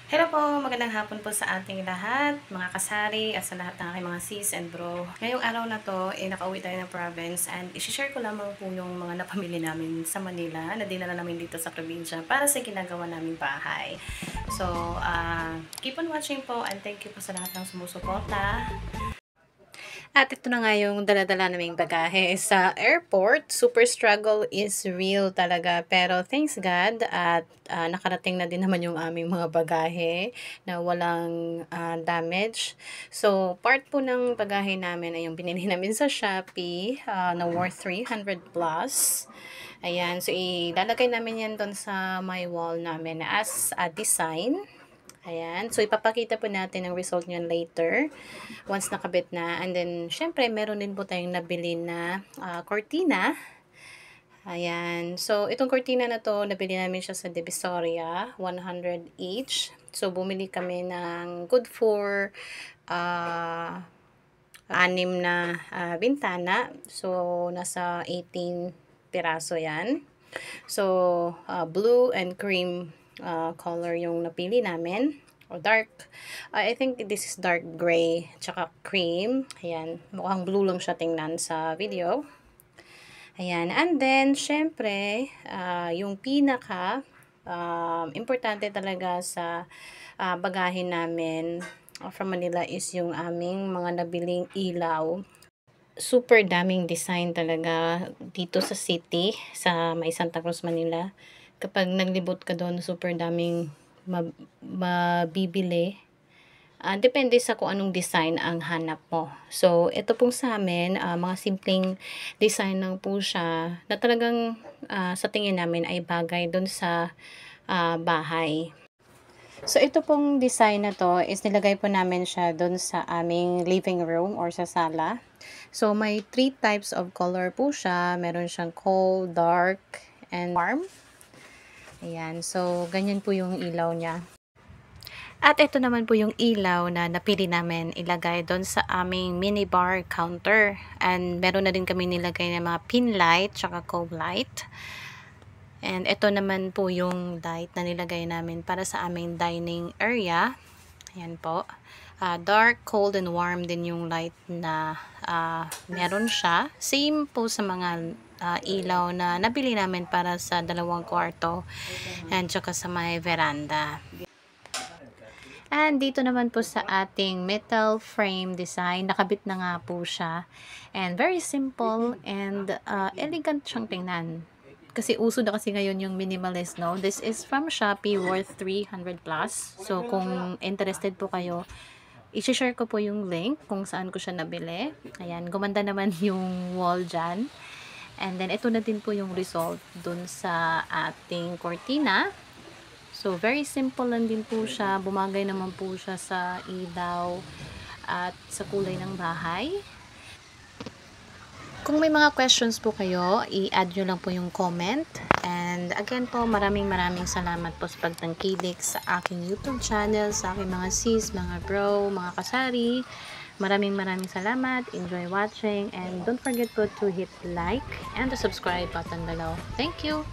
Hello po, magandang hapon po sa ating lahat, mga kasari at sa lahat ng aking mga sis and bro. Ngayong araw na to, nakauwi tayo ng province and isi-share ko lamang po yung mga napamili namin sa Manila na dinala namin dito sa probinsya para sa ginagawa naming bahay. So, keep on watching po and thank you po sa lahat ng sumusuporta. At ito na nga yung dala-dala naming bagahe sa airport. Super struggle is real talaga. Pero thanks God at nakarating na din naman yung aming mga bagahe na walang damage. So, part po ng bagahe namin ay yung binili namin sa Shopee na worth 300 plus. Ayan. So, ilalagay namin yan doon sa my wall namin as a design. Ayan. So, ipapakita po natin ang result niyan later once nakabit na. And then, syempre, meron din po tayong nabili na cortina. Ayan. So, itong cortina na to, nabili namin siya sa Divisoria, 100 each. So, bumili kami ng good for 6 na bintana. So, nasa 18 piraso yan. So, blue and cream color yung napili namin. O dark. I think this is dark gray. Tsaka cream. Ayan. Mukhang blue lang siya tingnan sa video. Ayan. And then, syempre, yung pinaka importante talaga sa bagahin namin from Manila is yung aming mga nabiling ilaw. Super daming design talaga dito sa city, sa may Santa Cruz, Manila. Kapag naglibot ka doon, super daming mabibili. Depende sa kung anong design ang hanap mo. So, ito pong sa amin, mga simpleng design lang po siya na talagang sa tingin namin ay bagay doon sa bahay. So, ito pong design na to is nilagay po namin siya doon sa aming living room or sa sala. So, may 3 types of color po siya. Meron siyang cold, dark, and warm. Ayan. So, ganyan po yung ilaw niya. At ito naman po yung ilaw na napili namin ilagay doon sa aming minibar counter. And meron na din kami nilagay na mga pin light, tsaka cove light. And ito naman po yung light na nilagay namin para sa aming dining area. Ayan po. Dark, cold, and warm din yung light na meron siya. Same po sa mga ilaw na nabili namin para sa 2 kwarto and tsaka sa may veranda. And dito naman po sa ating metal frame design, nakabit na nga po siya. And very simple and elegant siyang tingnan. Kasi uso na kasi ngayon yung minimalist, no? This is from Shopee, worth 300 plus. So, kung interested po kayo, i-share ko po yung link kung saan ko siya nabili. Ayan, gumanda naman yung wall dyan. And then, ito na din po yung result dun sa ating cortina. So, very simple lang din po siya. Bumagay naman po siya sa ilaw at sa kulay ng bahay. Kung may mga questions po kayo, i-add nyo lang po yung comment. And again po, maraming salamat po sa pagtangkilik sa aking YouTube channel, sa aking mga sis, mga bro, mga kasari. Maraming salamat. Enjoy watching. And don't forget po to hit like and the subscribe button below. Thank you!